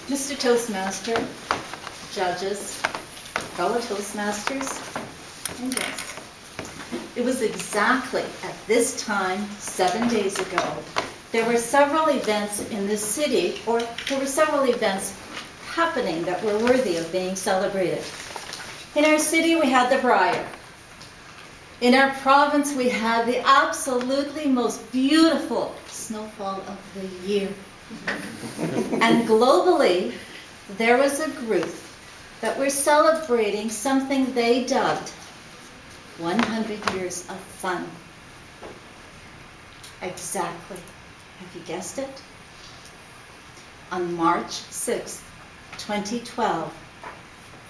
Mr. Toastmaster, judges, fellow Toastmasters, and guests. It was exactly at this time, 7 days ago, there were several events in this city, or there were several events happening that were worthy of being celebrated. In our city, we had the Briar. In our province, we had the absolutely most beautiful snowfall of the year. And globally, there was a group that were celebrating something they dubbed 100 years of fun. Exactly. Have you guessed it? On March 6th, 2012,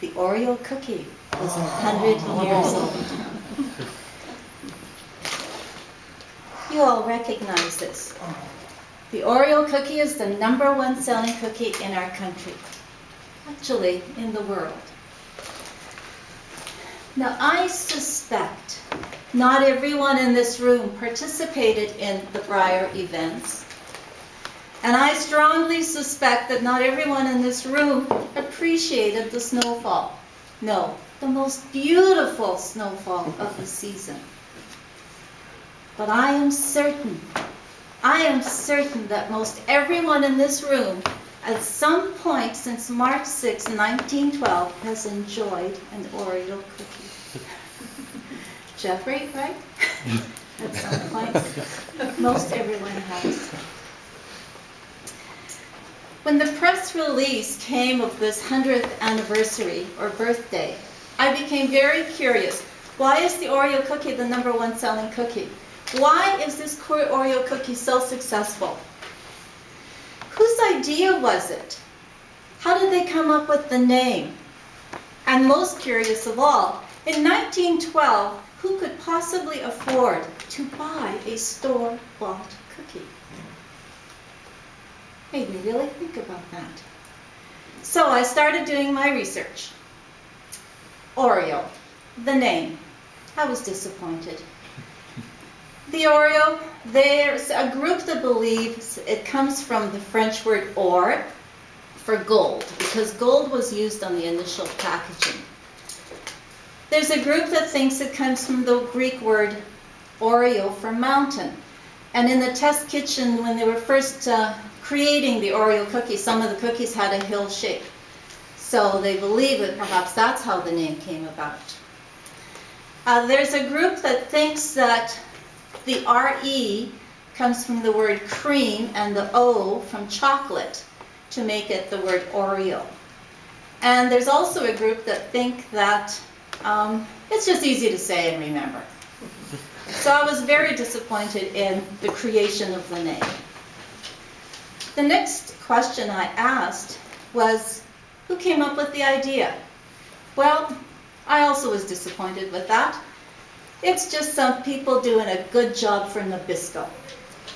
the Oreo cookie was 100 years old. You all recognize this. The Oreo cookie is the #1 selling cookie in our country, actually in the world. Now, I suspect not everyone in this room participated in the Briar events, and I strongly suspect that not everyone in this room appreciated the snowfall. No, the most beautiful snowfall of the season. But I am certain that most everyone in this room at some point since March 6, 1912 has enjoyed an Oreo cookie. Jeffrey, right? At some point. Most everyone has. When the press release came of this 100th anniversary or birthday, I became very curious. Why is the Oreo cookie the #1 selling cookie? Why is this Oreo cookie so successful? Whose idea was it? How did they come up with the name? And most curious of all, in 1912, who could possibly afford to buy a store-bought cookie? Made me really think about that. So I started doing my research. Oreo, the name. I was disappointed. The Oreo, there's a group that believes it comes from the French word or for gold, because gold was used on the initial packaging. There's a group that thinks it comes from the Greek word Oreo for mountain. And in the test kitchen, when they were first creating the Oreo cookie, some of the cookies had a hill shape. So they believe that perhaps that's how the name came about. There's a group that thinks that the R-E comes from the word cream and the O from chocolate to make it the word Oreo. And there's also a group that think that it's just easy to say and remember. So I was very disappointed in the creation of the name. The next question I asked was, who came up with the idea? Well, I also was disappointed with that. It's just some people doing a good job for Nabisco.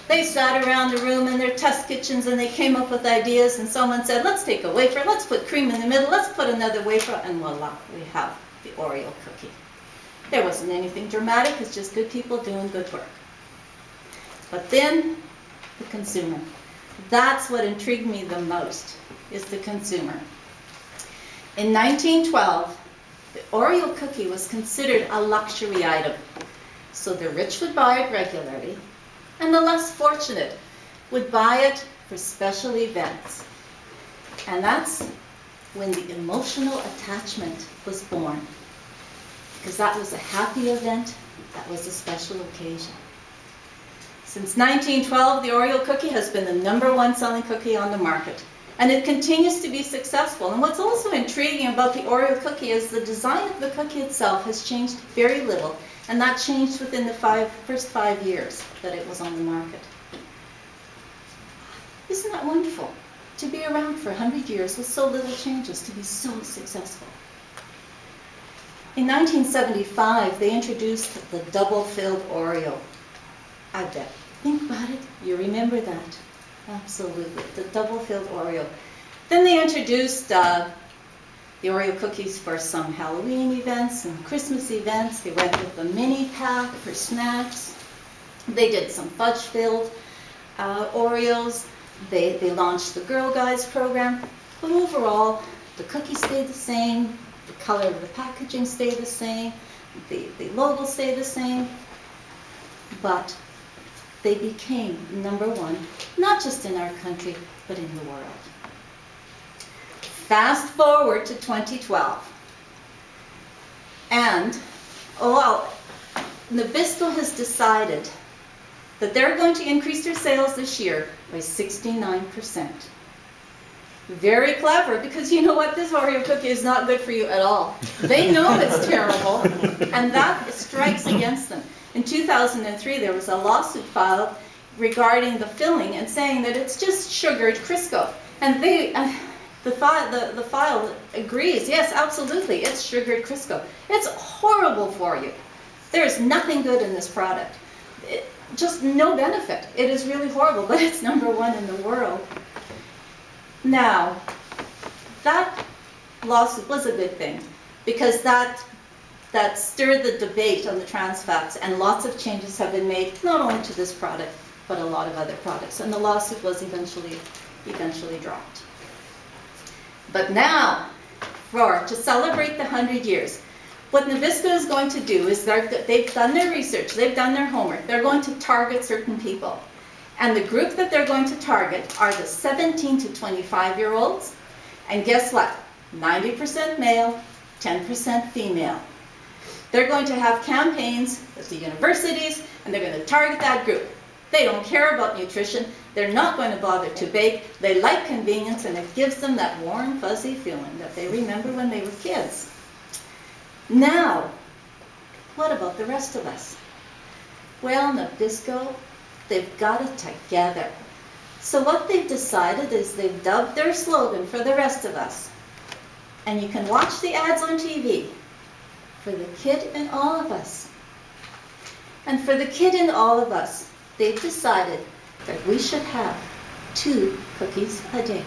They sat around the room in their test kitchens and they came up with ideas, and someone said, let's take a wafer, let's put cream in the middle, let's put another wafer, and voila, we have the Oreo cookie. There wasn't anything dramatic, it's just good people doing good work. But then, the consumer. That's what intrigued me the most, is the consumer. In 1912, the Oreo cookie was considered a luxury item. So the rich would buy it regularly, and the less fortunate would buy it for special events. And that's when the emotional attachment was born. Because that was a happy event, that was a special occasion. Since 1912, the Oreo cookie has been the #1 selling cookie on the market. And it continues to be successful. And what's also intriguing about the Oreo cookie is the design of the cookie itself has changed very little. And that changed within the first 5 years that it was on the market. Isn't that wonderful? To be around for 100 years with so little changes, to be so successful. In 1975, they introduced the double-filled Oreo. I bet. Think about it. You remember that. Absolutely. The double-filled Oreo. Then they introduced the Oreo cookies for some Halloween events and Christmas events. They went with the mini pack for snacks. They did some fudge-filled Oreos. They launched the Girl Guides program. But overall, the cookies stay the same, the color of the packaging stay the same, the logo stay the same, but they became #1, not just in our country, but in the world. Fast forward to 2012. And, Nabisco has decided that they're going to increase their sales this year by 69%. Very clever, because you know what? This Oreo cookie is not good for you at all. They know it's terrible, and that strikes against them. In 2003, there was a lawsuit filed regarding the filling and saying that it's just sugared Crisco. And the file agrees, yes, absolutely, it's sugared Crisco. It's horrible for you. There's nothing good in this product. Just no benefit. It is really horrible, but it's #1 in the world. Now, that lawsuit was a good thing, because that stirred the debate on the trans fats, and lots of changes have been made, not only to this product, but a lot of other products. And the lawsuit was eventually dropped. But now, to celebrate the 100 years, what Nabisco is going to do is they've done their research, they've done their homework, they're going to target certain people. And the group that they're going to target are the 17 to 25-year-olds. And guess what? 90% male, 10% female. They're going to have campaigns at the universities, and they're going to target that group. They don't care about nutrition. They're not going to bother to bake. They like convenience, and it gives them that warm, fuzzy feeling that they remember when they were kids. Now, what about the rest of us? Well, Nabisco, they've got it together. So what they've decided is they've dubbed their slogan for the rest of us. And you can watch the ads on TV. For the kid in all of us. And for the kid in all of us, they've decided that we should have 2 cookies a day.